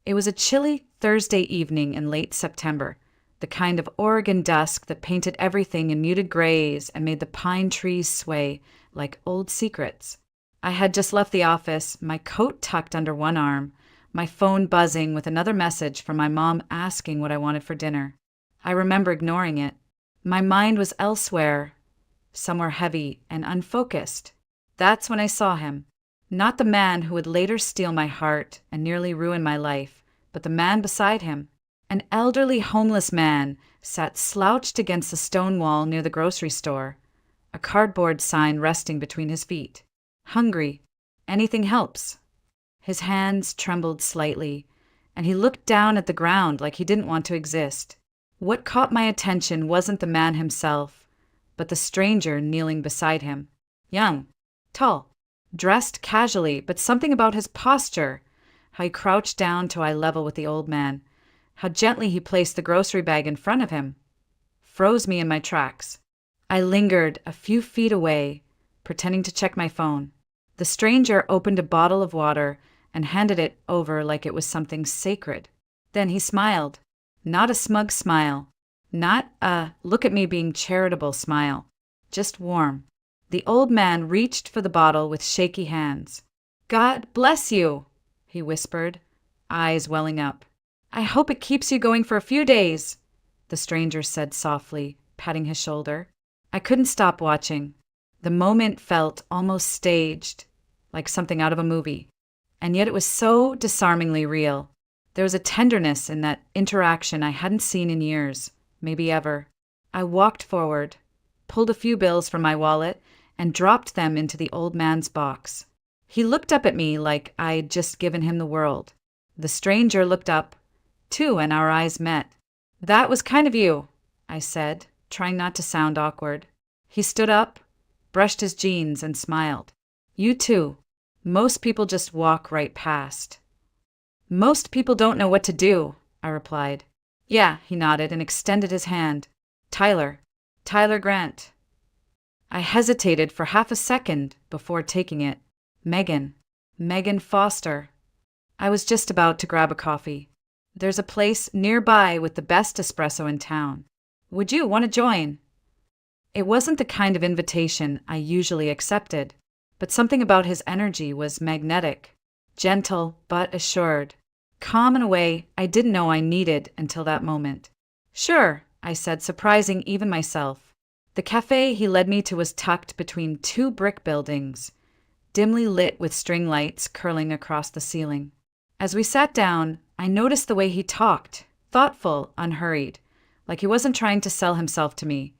It was a chilly Thursday evening in late September, the kind of Oregon dusk that painted everything in muted grays and made the pine trees sway like old secrets. I had just left the office, my coat tucked under one arm, my phone buzzing with another message from my mom asking what I wanted for dinner. I remember ignoring it. My mind was elsewhere, somewhere heavy and unfocused. That's when I saw him. Not the man who would later steal my heart and nearly ruin my life, but the man beside him. An elderly homeless man sat slouched against the stone wall near the grocery store, a cardboard sign resting between his feet. Hungry. Anything helps. His hands trembled slightly, and he looked down at the ground like he didn't want to exist. What caught my attention wasn't the man himself, but the stranger kneeling beside him. Young, tall, dressed casually, but something about his posture, how he crouched down to eye level with the old man, how gently he placed the grocery bag in front of him, froze me in my tracks. I lingered a few feet away, pretending to check my phone. The stranger opened a bottle of water and handed it over like it was something sacred. Then he smiled. Not a smug smile. Not a look at me being charitable smile. Just warm. The old man reached for the bottle with shaky hands. "God bless you," he whispered, eyes welling up. "I hope it keeps you going for a few days," the stranger said softly, patting his shoulder. I couldn't stop watching. The moment felt almost staged, like something out of a movie. And yet it was so disarmingly real. There was a tenderness in that interaction I hadn't seen in years, maybe ever. I walked forward, pulled a few bills from my wallet, and dropped them into the old man's box. He looked up at me like I'd just given him the world. The stranger looked up, too, and our eyes met. "That was kind of you," I said, trying not to sound awkward. He stood up, brushed his jeans, and smiled. "You too. Most people just walk right past." "Most people don't know what to do," I replied. "Yeah," he nodded and extended his hand. "Tyler. Tyler Grant." I hesitated for half a second before taking it. Megan. Megan Foster. I was just about to grab a coffee. "There's a place nearby with the best espresso in town. Would you want to join?" It wasn't the kind of invitation I usually accepted, but something about his energy was magnetic, gentle but assured, calm in a way I didn't know I needed until that moment. "Sure," I said, surprising even myself. The cafe he led me to was tucked between two brick buildings, dimly lit with string lights curling across the ceiling. As we sat down, I noticed the way he talked, thoughtful, unhurried, like he wasn't trying to sell himself to me,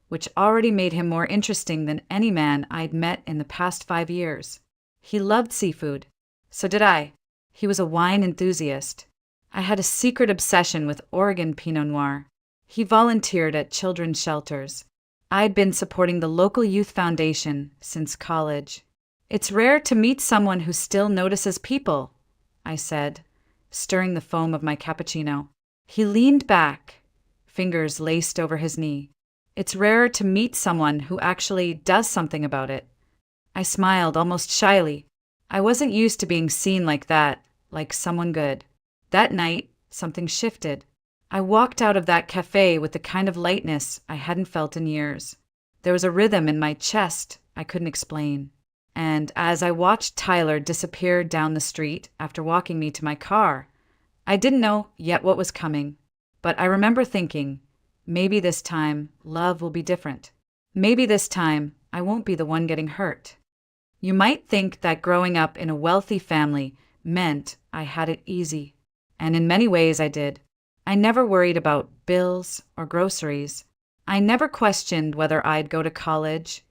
which already made him more interesting than any man I'd met in the past 5 years. He loved seafood. So did I. He was a wine enthusiast. I had a secret obsession with Oregon Pinot Noir. He volunteered at children's shelters. I'd been supporting the local youth foundation since college. "It's rare to meet someone who still notices people," I said, stirring the foam of my cappuccino. He leaned back, fingers laced over his knee. "It's rarer to meet someone who actually does something about it." I smiled almost shyly. I wasn't used to being seen like that, like someone good. That night, something shifted. I walked out of that cafe with the kind of lightness I hadn't felt in years. There was a rhythm in my chest I couldn't explain. And as I watched Tyler disappear down the street after walking me to my car, I didn't know yet what was coming. But I remember thinking, maybe this time love will be different. Maybe this time I won't be the one getting hurt. You might think that growing up in a wealthy family meant I had it easy. And in many ways I did. I never worried about bills or groceries. I never questioned whether I'd go to college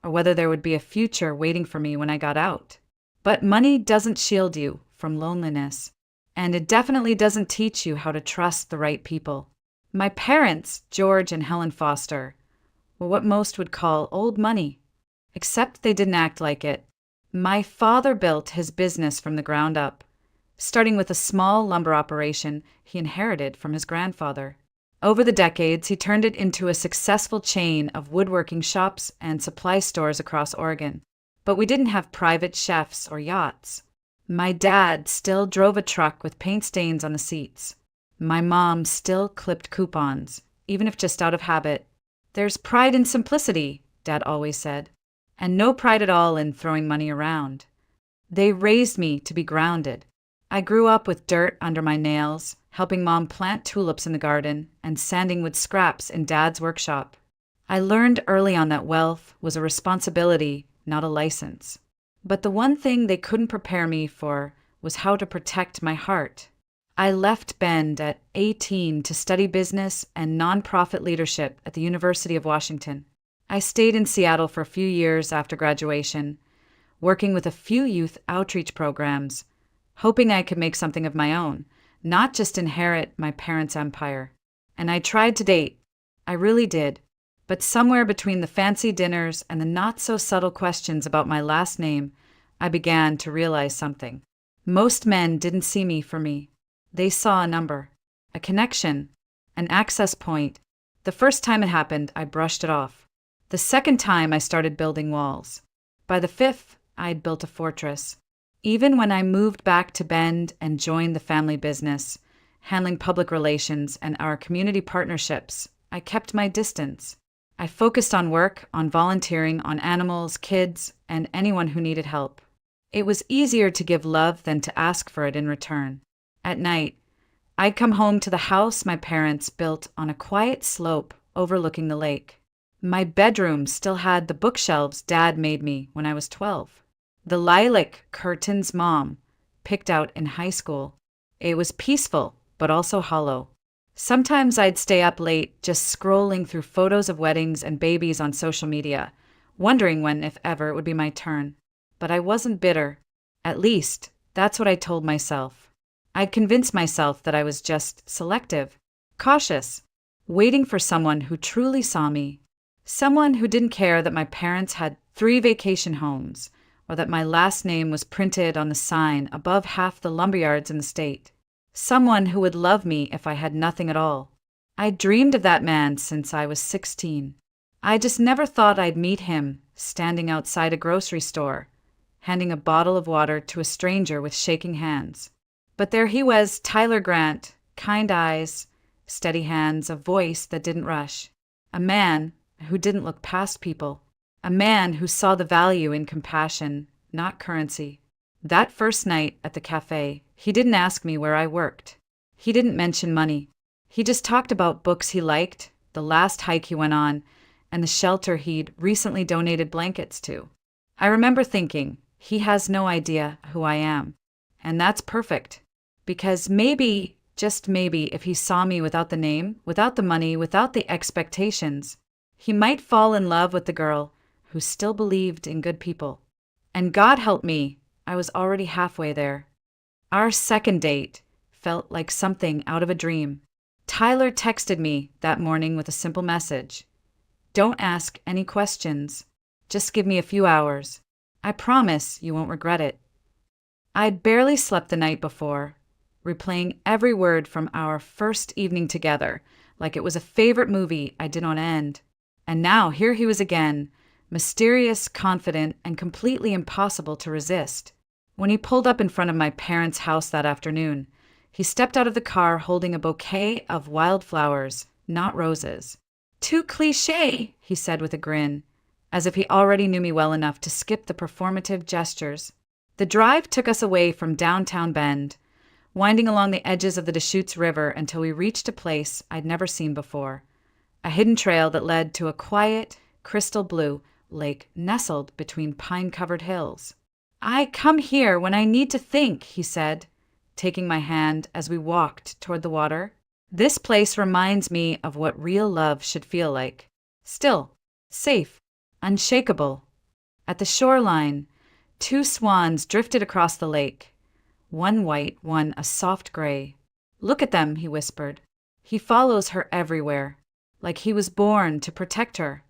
or whether there would be a future waiting for me when I got out. But money doesn't shield you from loneliness, and it definitely doesn't teach you how to trust the right people. My parents, George and Helen Foster, were what most would call old money, except they didn't act like it. My father built his business from the ground up, starting with a small lumber operation he inherited from his grandfather. Over the decades, he turned it into a successful chain of woodworking shops and supply stores across Oregon. But we didn't have private chefs or yachts. My dad still drove a truck with paint stains on the seats. My mom still clipped coupons, even if just out of habit. There's pride in simplicity, Dad always said, and no pride at all in throwing money around. They raised me to be grounded. I grew up with dirt under my nails, helping Mom plant tulips in the garden and sanding with scraps in Dad's workshop. I learned early on that wealth was a responsibility, not a license. But the one thing they couldn't prepare me for was how to protect my heart. I left Bend at 18 to study business and nonprofit leadership at the University of Washington. I stayed in Seattle for a few years after graduation, working with a few youth outreach programs, hoping I could make something of my own, not just inherit my parents' empire. And I tried to date. I really did. But somewhere between the fancy dinners and the not-so-subtle questions about my last name, I began to realize something. Most men didn't see me for me. They saw a number, a connection, an access point. The first time it happened, I brushed it off. The second time, I started building walls. By the fifth, I'd built a fortress. Even when I moved back to Bend and joined the family business, handling public relations and our community partnerships, I kept my distance. I focused on work, on volunteering, on animals, kids, and anyone who needed help. It was easier to give love than to ask for it in return. At night, I'd come home to the house my parents built on a quiet slope overlooking the lake. My bedroom still had the bookshelves Dad made me when I was 12. The lilac curtains Mom picked out in high school. It was peaceful, but also hollow. Sometimes I'd stay up late just scrolling through photos of weddings and babies on social media, wondering when, if ever, it would be my turn. But I wasn't bitter. At least, that's what I told myself. I'd convinced myself that I was just selective, cautious, waiting for someone who truly saw me. Someone who didn't care that my parents had 3 vacation homes, or that my last name was printed on the sign above half the lumberyards in the state. Someone who would love me if I had nothing at all. I dreamed of that man since I was 16. I just never thought I'd meet him standing outside a grocery store, handing a bottle of water to a stranger with shaking hands. But there he was, Tyler Grant, kind eyes, steady hands, a voice that didn't rush. A man who didn't look past people. A man who saw the value in compassion, not currency. That first night at the cafe, he didn't ask me where I worked. He didn't mention money. He just talked about books he liked, the last hike he went on, and the shelter he'd recently donated blankets to. I remember thinking, he has no idea who I am. And that's perfect. Because maybe, just maybe, if he saw me without the name, without the money, without the expectations, he might fall in love with the girl who still believed in good people. And God help me, I was already halfway there. Our second date felt like something out of a dream. Tyler texted me that morning with a simple message. Don't ask any questions. Just give me a few hours. I promise you won't regret it. I'd barely slept the night before, replaying every word from our first evening together, like it was a favorite movie I did not end. And now here he was again, mysterious, confident, and completely impossible to resist. When he pulled up in front of my parents' house that afternoon, he stepped out of the car holding a bouquet of wildflowers, not roses. Too cliché, he said with a grin, as if he already knew me well enough to skip the performative gestures. The drive took us away from downtown Bend, winding along the edges of the Deschutes River until we reached a place I'd never seen before, a hidden trail that led to a quiet, crystal blue lake nestled between pine-covered hills. I come here when I need to think, he said, taking my hand as we walked toward the water. This place reminds me of what real love should feel like. Still, safe, unshakable. At the shoreline, 2 swans drifted across the lake, one white, one a soft gray. Look at them, he whispered. He follows her everywhere, like he was born to protect her.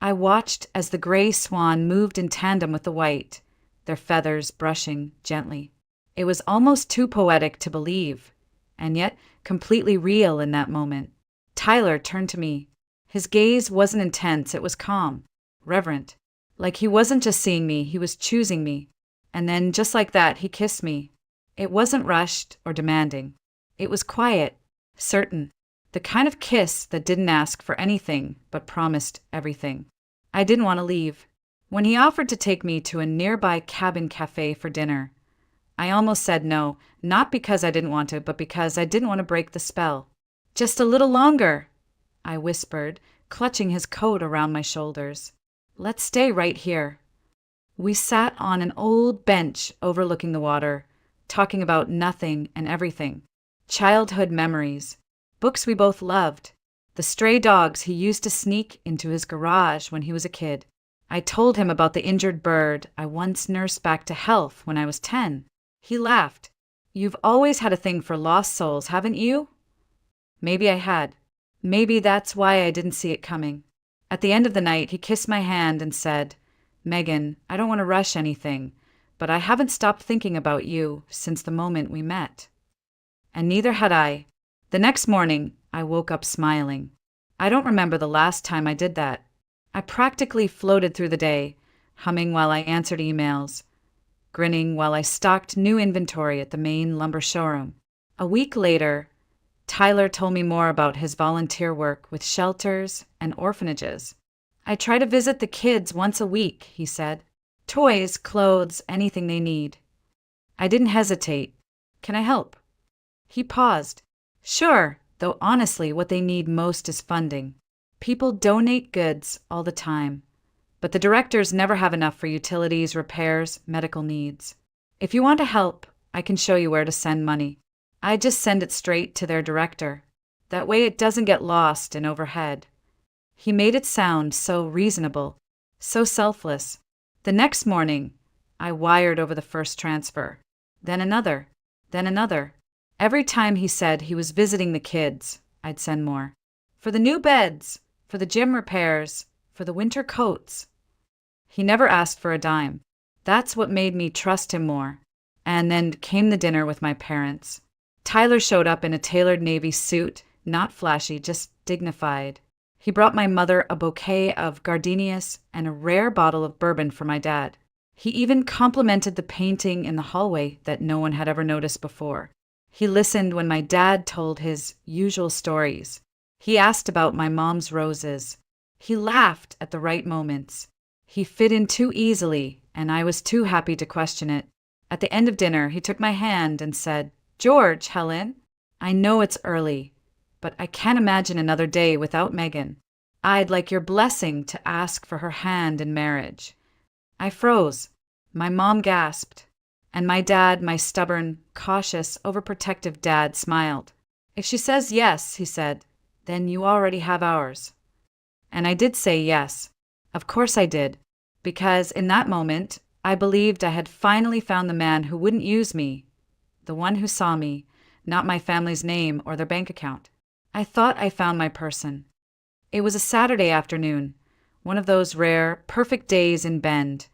I watched as the gray swan moved in tandem with the white, their feathers brushing gently. It was almost too poetic to believe, and yet completely real in that moment. Tyler turned to me. His gaze wasn't intense, it was calm, reverent. Like he wasn't just seeing me, he was choosing me. And then, just like that, he kissed me. It wasn't rushed or demanding. It was quiet, certain, the kind of kiss that didn't ask for anything but promised everything. I didn't want to leave. When he offered to take me to a nearby cabin cafe for dinner, I almost said no, not because I didn't want to, but because I didn't want to break the spell. Just a little longer, I whispered, clutching his coat around my shoulders. Let's stay right here. We sat on an old bench overlooking the water, talking about nothing and everything. Childhood memories, books we both loved, the stray dogs he used to sneak into his garage when he was a kid. I told him about the injured bird I once nursed back to health when I was 10. He laughed. You've always had a thing for lost souls, haven't you? Maybe I had. Maybe that's why I didn't see it coming. At the end of the night, he kissed my hand and said, Megan, I don't want to rush anything, but I haven't stopped thinking about you since the moment we met. And neither had I. The next morning, I woke up smiling. I don't remember the last time I did that. I practically floated through the day, humming while I answered emails, grinning while I stocked new inventory at the main lumber showroom. A week later, Tyler told me more about his volunteer work with shelters and orphanages. I try to visit the kids once a week, he said. Toys, clothes, anything they need. I didn't hesitate. Can I help? He paused. Sure, though honestly what they need most is funding. People donate goods all the time, but the directors never have enough for utilities, repairs, medical needs. If you want to help, I can show you where to send money. I just send it straight to their director. That way it doesn't get lost in overhead. He made it sound so reasonable, so selfless. The next morning, I wired over the first transfer, then another, then another. Every time he said he was visiting the kids, I'd send more. For the new beds, for the gym repairs, for the winter coats. He never asked for a dime. That's what made me trust him more. And then came the dinner with my parents. Tyler showed up in a tailored navy suit, not flashy, just dignified. He brought my mother a bouquet of gardenias and a rare bottle of bourbon for my dad. He even complimented the painting in the hallway that no one had ever noticed before. He listened when my dad told his usual stories. He asked about my mom's roses. He laughed at the right moments. He fit in too easily, and I was too happy to question it. At the end of dinner, he took my hand and said, George, Helen, I know it's early, but I can't imagine another day without Megan. I'd like your blessing to ask for her hand in marriage. I froze. My mom gasped. And my dad, my stubborn, cautious, overprotective dad, smiled. If she says yes, he said, then you already have ours. And I did say yes. Of course I did. Because in that moment, I believed I had finally found the man who wouldn't use me. The one who saw me, not my family's name or their bank account. I thought I found my person. It was a Saturday afternoon, one of those rare, perfect days in Bend.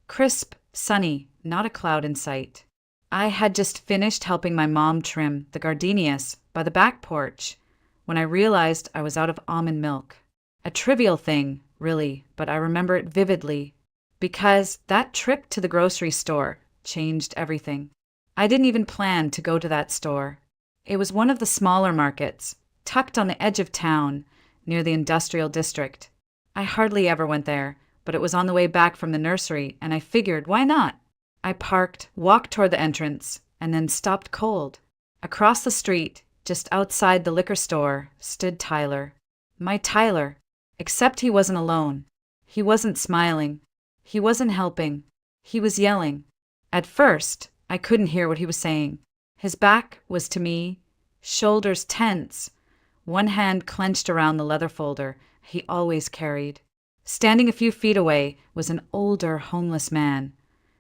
Crisp, sunny, not a cloud in sight. I had just finished helping my mom trim the gardenias by the back porch when I realized I was out of almond milk. A trivial thing, really, but I remember it vividly because that trip to the grocery store changed everything. I didn't even plan to go to that store. It was one of the smaller markets, tucked on the edge of town, near the industrial district. I hardly ever went there, but it was on the way back from the nursery, and I figured, why not? I parked, walked toward the entrance, and then stopped cold. Across the street, just outside the liquor store, stood Tyler. My Tyler, except he wasn't alone. He wasn't smiling. He wasn't helping. He was yelling. At first, I couldn't hear what he was saying. His back was to me, shoulders tense, one hand clenched around the leather folder he always carried. Standing a few feet away was an older, homeless man,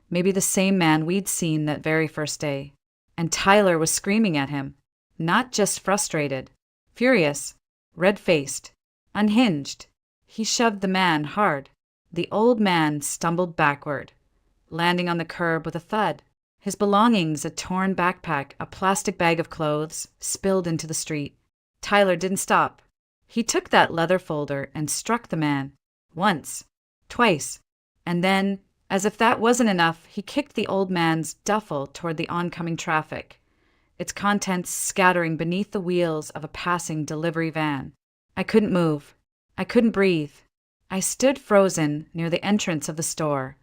maybe the same man we'd seen that very first day. And Tyler was screaming at him, not just frustrated, furious, red-faced, unhinged. He shoved the man hard. The old man stumbled backward, landing on the curb with a thud. His belongings, a torn backpack, a plastic bag of clothes, spilled into the street. Tyler didn't stop. He took that leather folder and struck the man. Once, twice, and then As if that wasn't enough, he kicked the old man's duffel toward the oncoming traffic, its contents scattering beneath the wheels of a passing delivery van. I couldn't move. I couldn't breathe. I stood frozen near the entrance of the store,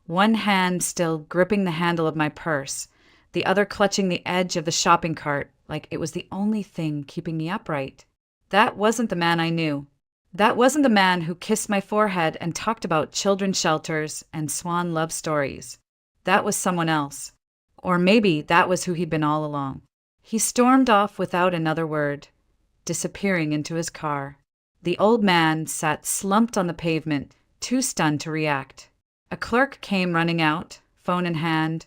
one hand still gripping the handle of my purse, the other clutching the edge of the shopping cart like it was the only thing keeping me upright. That wasn't the man I knew. That wasn't the man who kissed my forehead and talked about children's shelters and swan love stories. That was someone else. Or maybe that was who he'd been all along. He stormed off without another word, disappearing into his car. The old man sat slumped on the pavement, too stunned to react. A clerk came running out, phone in hand,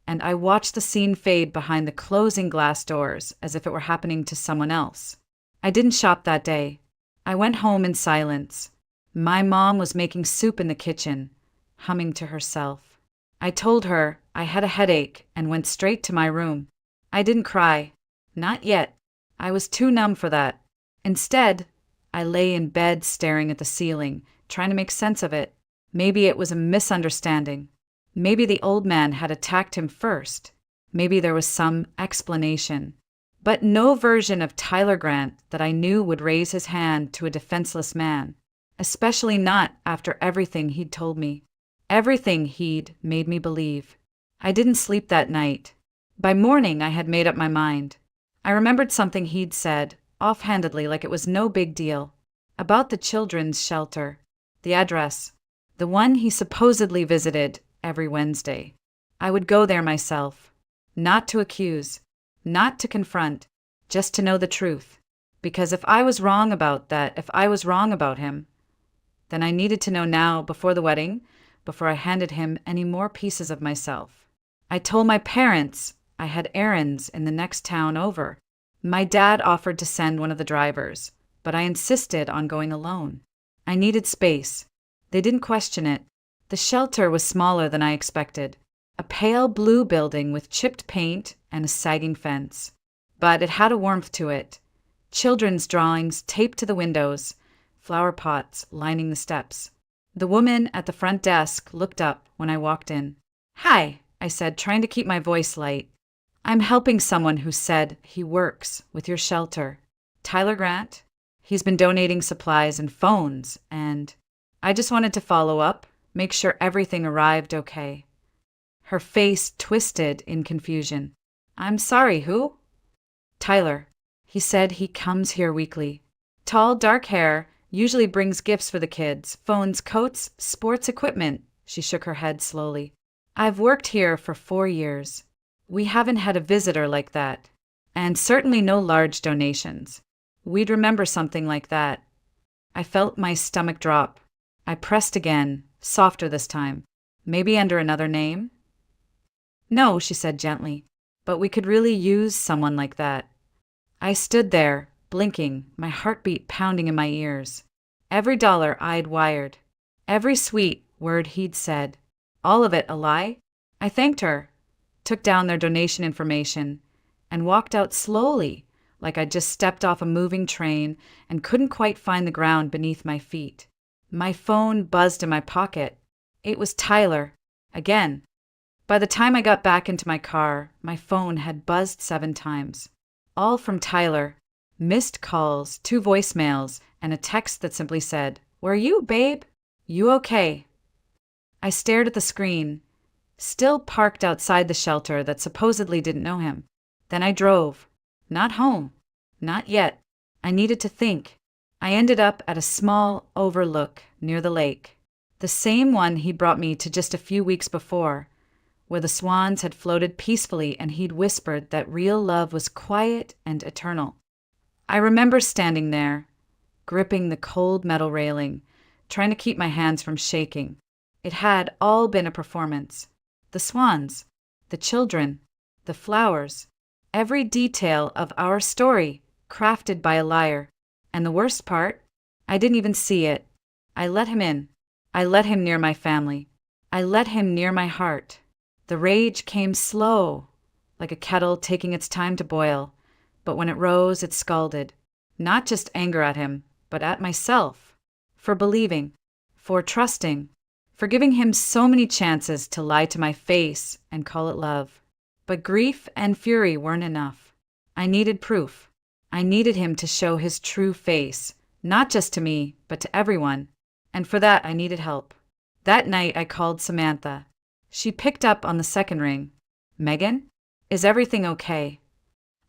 and I watched the scene fade behind the closing glass doors as if it were happening to someone else. I didn't shop that day. I went home in silence. My mom was making soup in the kitchen, humming to herself. I told her I had a headache and went straight to my room. I didn't cry. Not yet. I was too numb for that. Instead, I lay in bed staring at the ceiling, trying to make sense of it. Maybe it was a misunderstanding. Maybe the old man had attacked him first. Maybe there was some explanation. But no version of Tyler Grant that I knew would raise his hand to a defenseless man, especially not after everything he'd told me. Everything he'd made me believe. I didn't sleep that night. By morning, I had made up my mind. I remembered something he'd said, offhandedly like it was no big deal, about the children's shelter, the address, the one he supposedly visited every Wednesday. I would go there myself, not to accuse, not to confront, just to know the truth. Because if I was wrong about that, if I was wrong about him, then I needed to know now before the wedding, before I handed him any more pieces of myself. I told my parents I had errands in the next town over. My dad offered to send one of the drivers, but I insisted on going alone. I needed space. They didn't question it. The shelter was smaller than I expected. A pale blue building with chipped paint and a sagging fence. But it had a warmth to it. Children's drawings taped to the windows, flower pots lining the steps. The woman at the front desk looked up when I walked in. "Hi," I said, trying to keep my voice light. "I'm helping someone who said he works with your shelter. Tyler Grant. He's been donating supplies and phones, and I just wanted to follow up, make sure everything arrived okay." Her face twisted in confusion. "I'm sorry, who?" "Tyler. He said he comes here weekly. Tall, dark hair, usually brings gifts for the kids, phones, coats, sports equipment." She shook her head slowly. "I've worked here for 4 years. We haven't had a visitor like that, and certainly no large donations. We'd remember something like that." I felt my stomach drop. I pressed again, softer this time. "Maybe under another name?" "No," she said gently, "but we could really use someone like that." I stood there, blinking, my heartbeat pounding in my ears. Every dollar I'd wired, every sweet word he'd said, all of it a lie? I thanked her, took down their donation information, and walked out slowly, like I'd just stepped off a moving train and couldn't quite find the ground beneath my feet. My phone buzzed in my pocket. It was Tyler, again. By the time I got back into my car, my phone had buzzed 7 times. All from Tyler. Missed calls, 2 voicemails, and a text that simply said, "Where you, babe? You okay?" I stared at the screen, still parked outside the shelter that supposedly didn't know him. Then I drove. Not home. Not yet. I needed to think. I ended up at a small overlook near the lake, the same one he brought me to just a few weeks before, where the swans had floated peacefully and he'd whispered that real love was quiet and eternal. I remember standing there, gripping the cold metal railing, trying to keep my hands from shaking. It had all been a performance. The swans, the children, the flowers, every detail of our story crafted by a liar. And the worst part, I didn't even see it. I let him in. I let him near my family. I let him near my heart. The rage came slow, like a kettle taking its time to boil, but when it rose, it scalded. Not just anger at him, but at myself. For believing, for trusting, for giving him so many chances to lie to my face and call it love. But grief and fury weren't enough. I needed proof. I needed him to show his true face, not just to me, but to everyone. And for that, I needed help. That night, I called Samantha. She picked up on the second ring. "Megan, is everything okay?"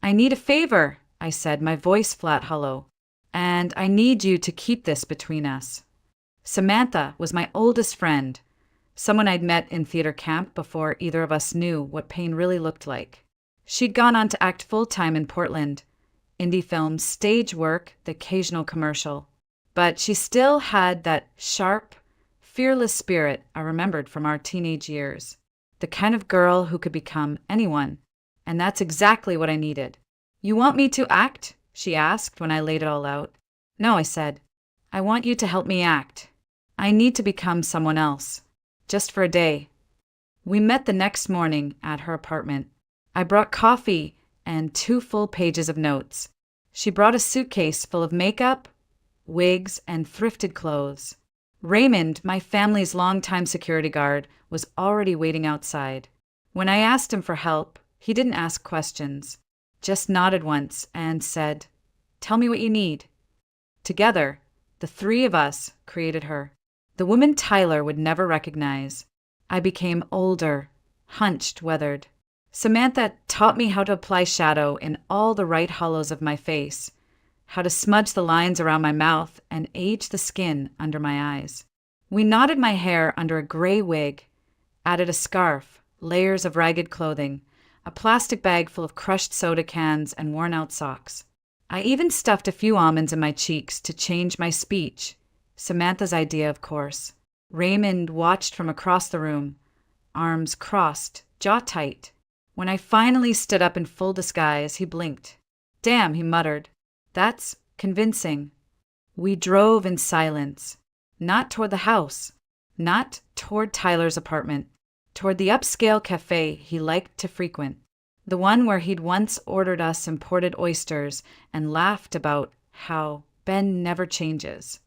"I need a favor," I said, my voice flat hollow. "And I need you to keep this between us." Samantha was my oldest friend, someone I'd met in theater camp before either of us knew what pain really looked like. She'd gone on to act full-time in Portland, indie films, stage work, the occasional commercial. But she still had that sharp, fearless spirit I remembered from our teenage years. The kind of girl who could become anyone. And that's exactly what I needed. "You want me to act?" she asked when I laid it all out. "No," I said. "I want you to help me act. I need to become someone else. Just for a day." We met the next morning at her apartment. I brought coffee and 2 full pages of notes. She brought a suitcase full of makeup, wigs, and thrifted clothes. Raymond, my family's longtime security guard, was already waiting outside. When I asked him for help, he didn't ask questions, just nodded once and said, "Tell me what you need." Together, the 3 of us created her. The woman Tyler would never recognize. I became older, hunched, weathered. Samantha taught me how to apply shadow in all the right hollows of my face, how to smudge the lines around my mouth and age the skin under my eyes. We knotted my hair under a gray wig, added a scarf, layers of ragged clothing, a plastic bag full of crushed soda cans and worn-out socks. I even stuffed a few almonds in my cheeks to change my speech. Samantha's idea, of course. Raymond watched from across the room, arms crossed, jaw tight. When I finally stood up in full disguise, he blinked. "Damn," he muttered. "That's convincing." We drove in silence, not toward the house, not toward Tyler's apartment, toward the upscale cafe he liked to frequent, the one where he'd once ordered us imported oysters and laughed about how Ben never changes.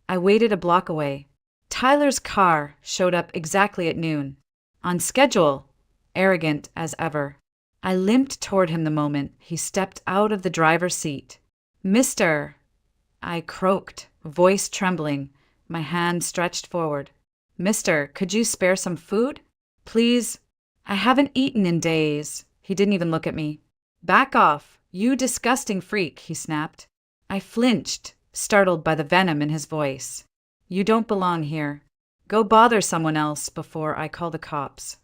I waited a block away. Tyler's car showed up exactly at noon, on schedule, arrogant as ever. I limped toward him the moment he stepped out of the driver's seat. "Mr." I croaked, voice trembling, my hand stretched forward. "Mister, could you spare some food? Please, I haven't eaten in days." He didn't even look at me. "Back off, you disgusting freak," he snapped. I flinched, startled by the venom in his voice. "You don't belong here. Go bother someone else before I call the cops."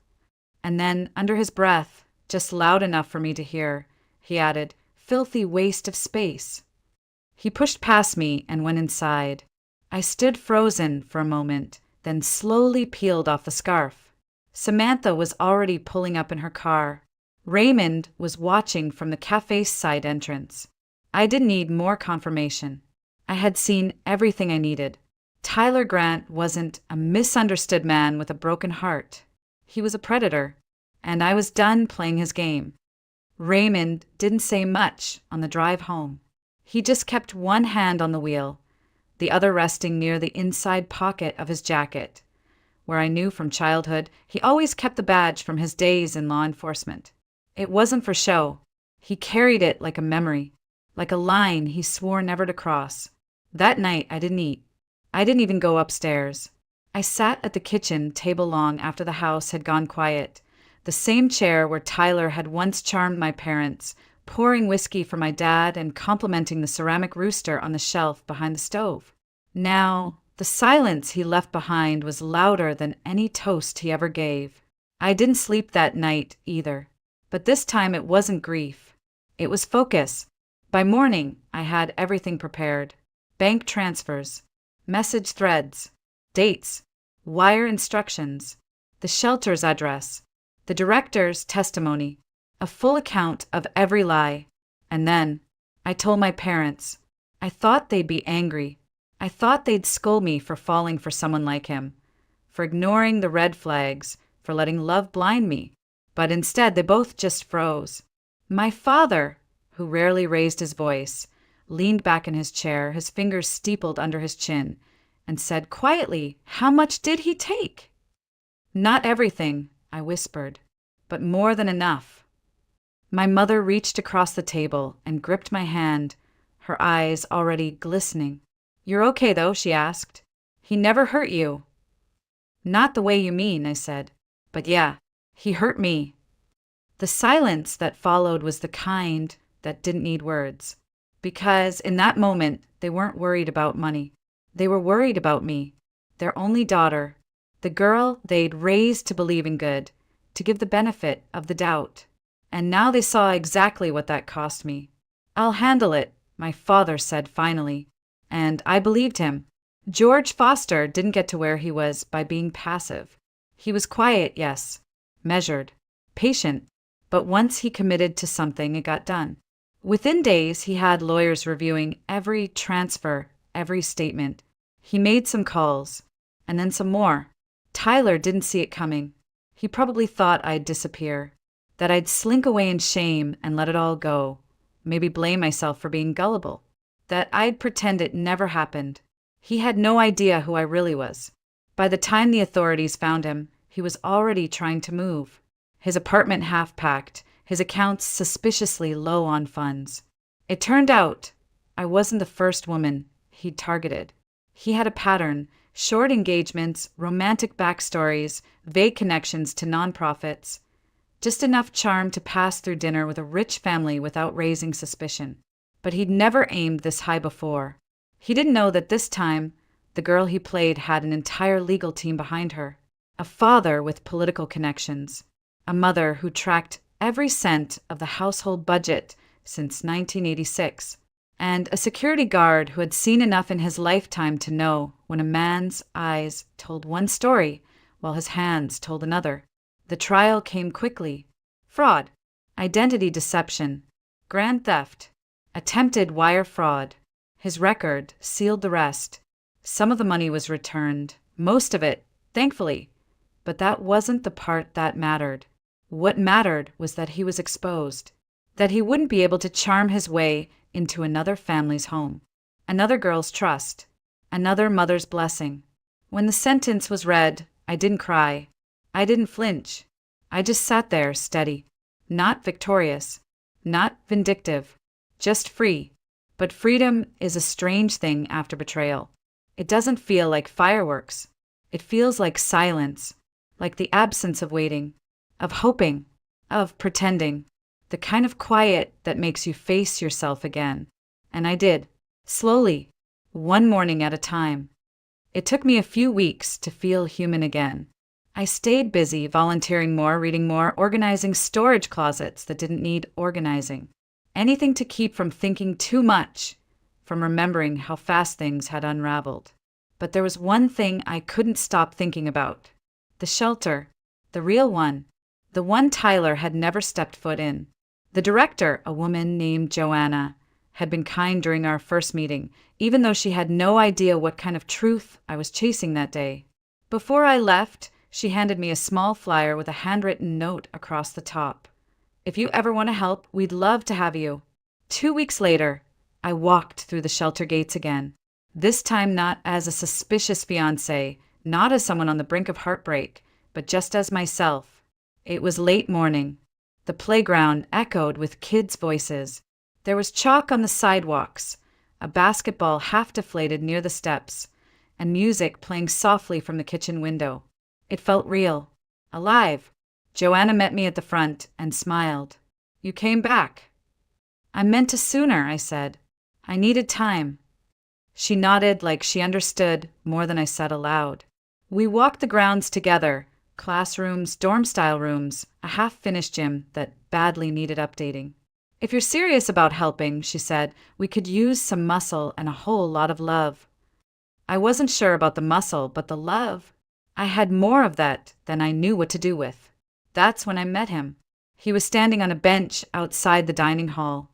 And then, under his breath, just loud enough for me to hear, he added, "Filthy waste of space." He pushed past me and went inside. I stood frozen for a moment, then slowly peeled off the scarf. Samantha was already pulling up in her car. Raymond was watching from the cafe's side entrance. I didn't need more confirmation. I had seen everything I needed. Tyler Grant wasn't a misunderstood man with a broken heart. He was a predator, and I was done playing his game. Raymond didn't say much on the drive home. He just kept one hand on the wheel, the other resting near the inside pocket of his jacket, where I knew from childhood he always kept the badge from his days in law enforcement. It wasn't for show. He carried it like a memory, like a line he swore never to cross. That night I didn't eat. I didn't even go upstairs. I sat at the kitchen table long after the house had gone quiet, the same chair where Tyler had once charmed my parents, pouring whiskey for my dad and complimenting the ceramic rooster on the shelf behind the stove. Now, the silence he left behind was louder than any toast he ever gave. I didn't sleep that night either, but this time it wasn't grief. It was focus. By morning, I had everything prepared. Bank transfers, message threads, dates, wire instructions, the shelter's address, the director's testimony, a full account of every lie. And then, I told my parents. I thought they'd be angry. I thought they'd scold me for falling for someone like him, for ignoring the red flags, for letting love blind me. But instead, they both just froze. My father, who rarely raised his voice, leaned back in his chair, his fingers steepled under his chin, and said quietly, "How much did he take?" "Not everything," I whispered, "but more than enough." My mother reached across the table and gripped my hand, her eyes already glistening. "You're okay, though?" she asked. "He never hurt you?" "Not the way you mean," I said. "But yeah, he hurt me." The silence that followed was the kind that didn't need words. Because in that moment, they weren't worried about money. They were worried about me, their only daughter, the girl they'd raised to believe in good, to give the benefit of the doubt. And now they saw exactly what that cost me. "I'll handle it," my father said finally. And I believed him. George Foster didn't get to where he was by being passive. He was quiet, yes, measured, patient, but once he committed to something, it got done. Within days, he had lawyers reviewing every transfer, every statement. He made some calls, and then some more. Tyler didn't see it coming. He probably thought I'd disappear, that I'd slink away in shame and let it all go, maybe blame myself for being gullible, that I'd pretend it never happened. He had no idea who I really was. By the time the authorities found him, he was already trying to move. His apartment half-packed, his accounts suspiciously low on funds. It turned out I wasn't the first woman he'd targeted. He had a pattern: short engagements, romantic backstories, vague connections to nonprofits. Just enough charm to pass through dinner with a rich family without raising suspicion. But he'd never aimed this high before. He didn't know that this time, the girl he played had an entire legal team behind her. A father with political connections. A mother who tracked every cent of the household budget since 1986. And a security guard who had seen enough in his lifetime to know when a man's eyes told one story while his hands told another. The trial came quickly. Fraud, identity deception, grand theft, attempted wire fraud. His record sealed the rest. Some of the money was returned, most of it, thankfully. But that wasn't the part that mattered. What mattered was that he was exposed, that he wouldn't be able to charm his way into another family's home, another girl's trust, another mother's blessing. When the sentence was read, I didn't cry. I didn't flinch. I just sat there steady, not victorious, not vindictive, just free. But freedom is a strange thing after betrayal. It doesn't feel like fireworks. It feels like silence, like the absence of waiting, of hoping, of pretending, the kind of quiet that makes you face yourself again. And I did, slowly, one morning at a time. It took me a few weeks to feel human again. I stayed busy, volunteering more, reading more, organizing storage closets that didn't need organizing. Anything to keep from thinking too much, from remembering how fast things had unraveled. But there was one thing I couldn't stop thinking about. The shelter, the real one, the one Tyler had never stepped foot in. The director, a woman named Joanna, had been kind during our first meeting, even though she had no idea what kind of truth I was chasing that day. Before I left, she handed me a small flyer with a handwritten note across the top. "If you ever want to help, we'd love to have you." 2 weeks later, I walked through the shelter gates again. This time not as a suspicious fiancé, not as someone on the brink of heartbreak, but just as myself. It was late morning. The playground echoed with kids' voices. There was chalk on the sidewalks, a basketball half deflated near the steps, and music playing softly from the kitchen window. It felt real, alive. Joanna met me at the front and smiled. "You came back." "I meant to sooner," I said. "I needed time." She nodded like she understood more than I said aloud. We walked the grounds together, classrooms, dorm-style rooms, a half-finished gym that badly needed updating. "If you're serious about helping," she said, "we could use some muscle and a whole lot of love." I wasn't sure about the muscle, but the love, I had more of that than I knew what to do with. That's when I met him. He was standing on a bench outside the dining hall,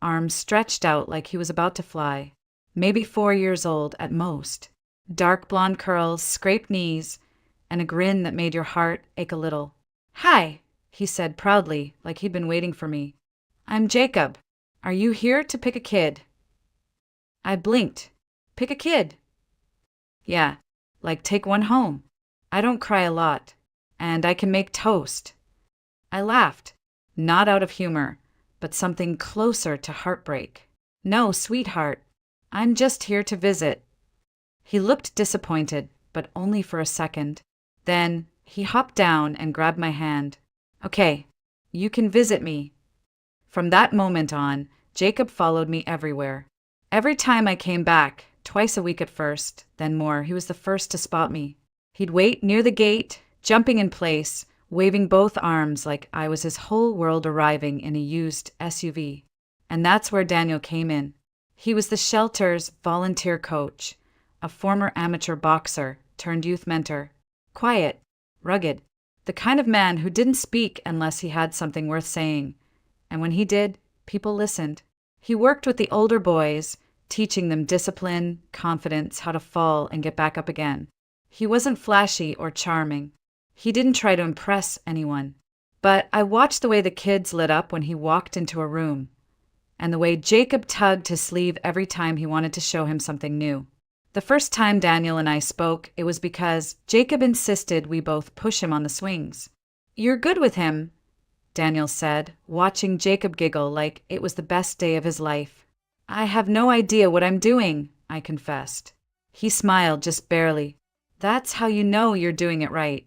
arms stretched out like he was about to fly. Maybe 4 years old at most. Dark blonde curls, scraped knees, and a grin that made your heart ache a little. "Hi," he said proudly, like he'd been waiting for me. "I'm Jacob. Are you here to pick a kid?" I blinked. "Pick a kid?" Yeah, like take one home. I don't cry a lot. And I can make toast. I laughed, not out of humor, but something closer to heartbreak. No, sweetheart. I'm just here to visit. He looked disappointed, but only for a second. Then he hopped down and grabbed my hand. Okay, you can visit me. From that moment on, Jacob followed me everywhere. Every time I came back, twice a week at first, then more, he was the first to spot me. He'd wait near the gate, jumping in place, waving both arms like I was his whole world arriving in a used SUV. And that's where Daniel came in. He was the shelter's volunteer coach, a former amateur boxer turned youth mentor. Quiet, rugged, the kind of man who didn't speak unless he had something worth saying. And when he did, people listened. He worked with the older boys, teaching them discipline, confidence, how to fall and get back up again. He wasn't flashy or charming. He didn't try to impress anyone. But I watched the way the kids lit up when he walked into a room, and the way Jacob tugged his sleeve every time he wanted to show him something new. The first time Daniel and I spoke, it was because Jacob insisted we both push him on the swings. "You're good with him," Daniel said, watching Jacob giggle like it was the best day of his life. "I have no idea what I'm doing," I confessed. He smiled just barely. "That's how you know you're doing it right."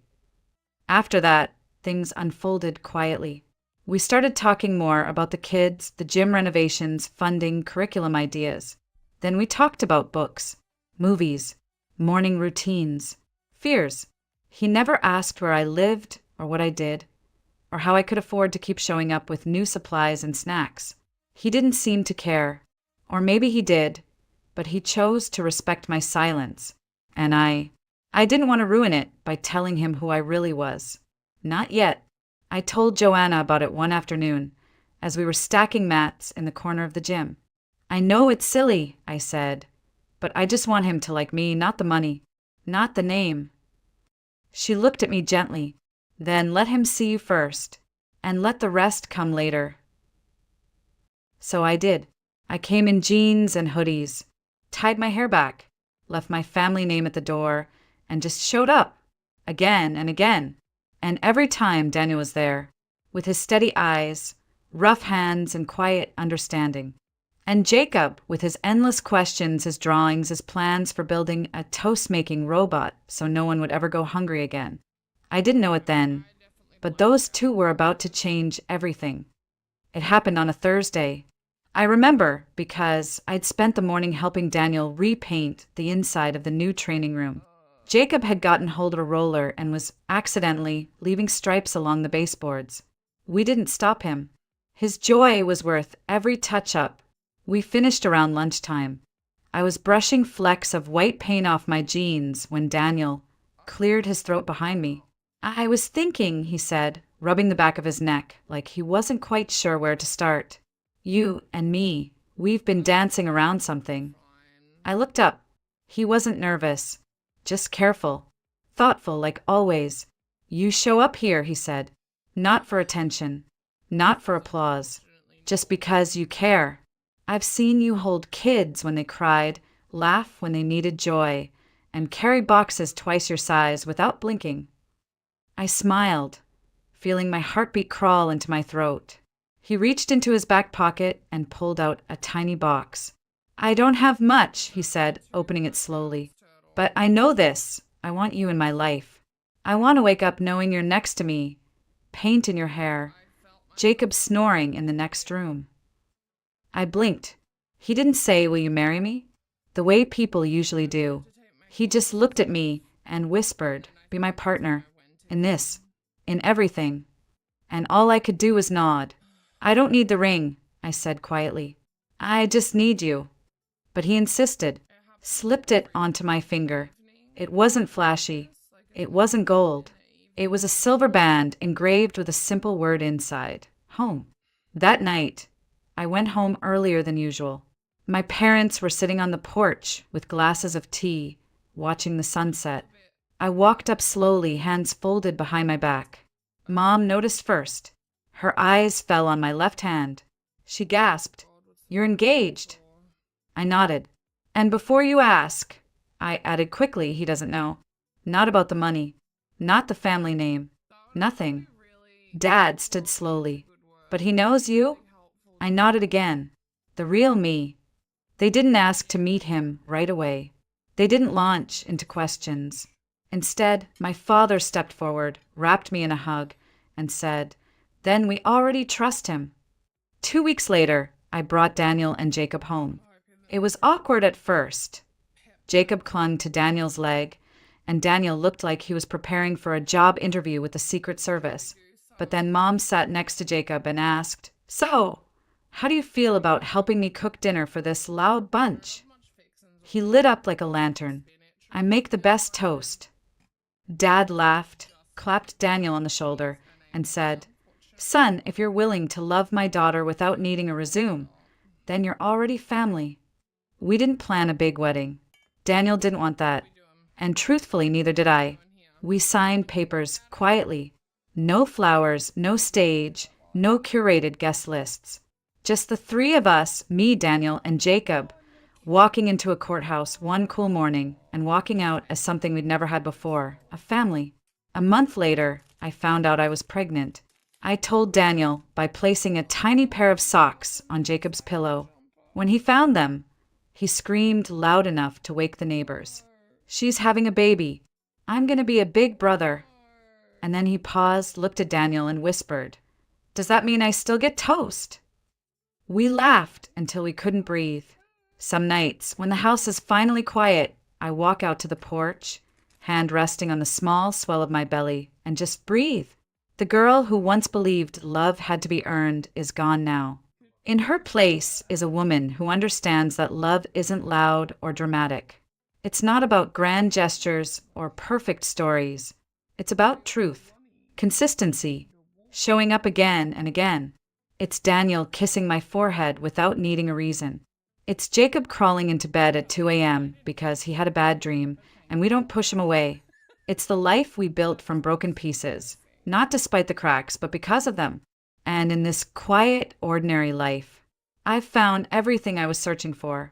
After that, things unfolded quietly. We started talking more about the kids, the gym renovations, funding, curriculum ideas. Then we talked about books, movies, morning routines, fears. He never asked where I lived or what I did, or how I could afford to keep showing up with new supplies and snacks. He didn't seem to care. Or maybe he did, but he chose to respect my silence. And I didn't want to ruin it by telling him who I really was. Not yet. I told Joanna about it one afternoon, as we were stacking mats in the corner of the gym. "I know it's silly," I said, "but I just want him to like me, not the money, not the name." She looked at me gently. "Then let him see you first, and let the rest come later." So I did. I came in jeans and hoodies, tied my hair back, left my family name at the door, and just showed up, again and again. And every time Daniel was there, with his steady eyes, rough hands, and quiet understanding. And Jacob, with his endless questions, his drawings, his plans for building a toast-making robot so no one would ever go hungry again. I didn't know it then, but those two were about to change everything. It happened on a Thursday. I remember because I'd spent the morning helping Daniel repaint the inside of the new training room. Jacob had gotten hold of a roller and was accidentally leaving stripes along the baseboards. We didn't stop him. His joy was worth every touch-up. We finished around lunchtime. I was brushing flecks of white paint off my jeans when Daniel cleared his throat behind me. "I was thinking," he said, rubbing the back of his neck like he wasn't quite sure where to start. "You and me, we've been dancing around something." I looked up. He wasn't nervous, just careful, thoughtful like always. "You show up here," he said, "not for attention, not for applause, just because you care. I've seen you hold kids when they cried, laugh when they needed joy, and carry boxes twice your size without blinking." I smiled, feeling my heartbeat crawl into my throat. He reached into his back pocket and pulled out a tiny box. "I don't have much," he said, opening it slowly. "But I know this. I want you in my life. I want to wake up knowing you're next to me, paint in your hair, Jacob snoring in the next room." I blinked. He didn't say, "Will you marry me?" the way people usually do. He just looked at me and whispered, "Be my partner. In this. In everything." And all I could do was nod. "I don't need the ring," I said quietly. "I just need you." But he insisted, slipped it onto my finger. It wasn't flashy. It wasn't gold. It was a silver band engraved with a simple word inside: home. That night, I went home earlier than usual. My parents were sitting on the porch with glasses of tea, watching the sunset. I walked up slowly, hands folded behind my back. Mom noticed first. Her eyes fell on my left hand. She gasped, "You're engaged." I nodded. "And before you ask, I added quickly, he doesn't know. Not about the money. Not the family name. Nothing. Dad stood slowly. But he knows you? I nodded again. The real me. They didn't ask to meet him right away. They didn't launch into questions. Instead, my father stepped forward, wrapped me in a hug, and said, "Then we already trust him." 2 weeks later, I brought Daniel and Jacob home. It was awkward at first. Jacob clung to Daniel's leg, and Daniel looked like he was preparing for a job interview with the Secret Service. But then Mom sat next to Jacob and asked, "So, how do you feel about helping me cook dinner for this loud bunch?" He lit up like a lantern. "I make the best toast." Dad laughed, clapped Daniel on the shoulder, and said, "Son, if you're willing to love my daughter without needing a resume, then you're already family." We didn't plan a big wedding. Daniel didn't want that. And truthfully, neither did I. We signed papers quietly. No flowers, no stage, no curated guest lists. Just the three of us, me, Daniel, and Jacob, walking into a courthouse one cool morning and walking out as something we'd never had before, a family. A month later, I found out I was pregnant. I told Daniel by placing a tiny pair of socks on Jacob's pillow. When he found them, he screamed loud enough to wake the neighbors. "She's having a baby. I'm going to be a big brother." And then he paused, looked at Daniel, and whispered, "Does that mean I still get toast?" We laughed until we couldn't breathe. Some nights, when the house is finally quiet, I walk out to the porch, hand resting on the small swell of my belly, and just breathe. The girl who once believed love had to be earned is gone now. In her place is a woman who understands that love isn't loud or dramatic. It's not about grand gestures or perfect stories. It's about truth, consistency, showing up again and again. It's Daniel kissing my forehead without needing a reason. It's Jacob crawling into bed at 2 a.m. because he had a bad dream, and we don't push him away. It's the life we built from broken pieces, not despite the cracks, but because of them. And in this quiet, ordinary life, I've found everything I was searching for.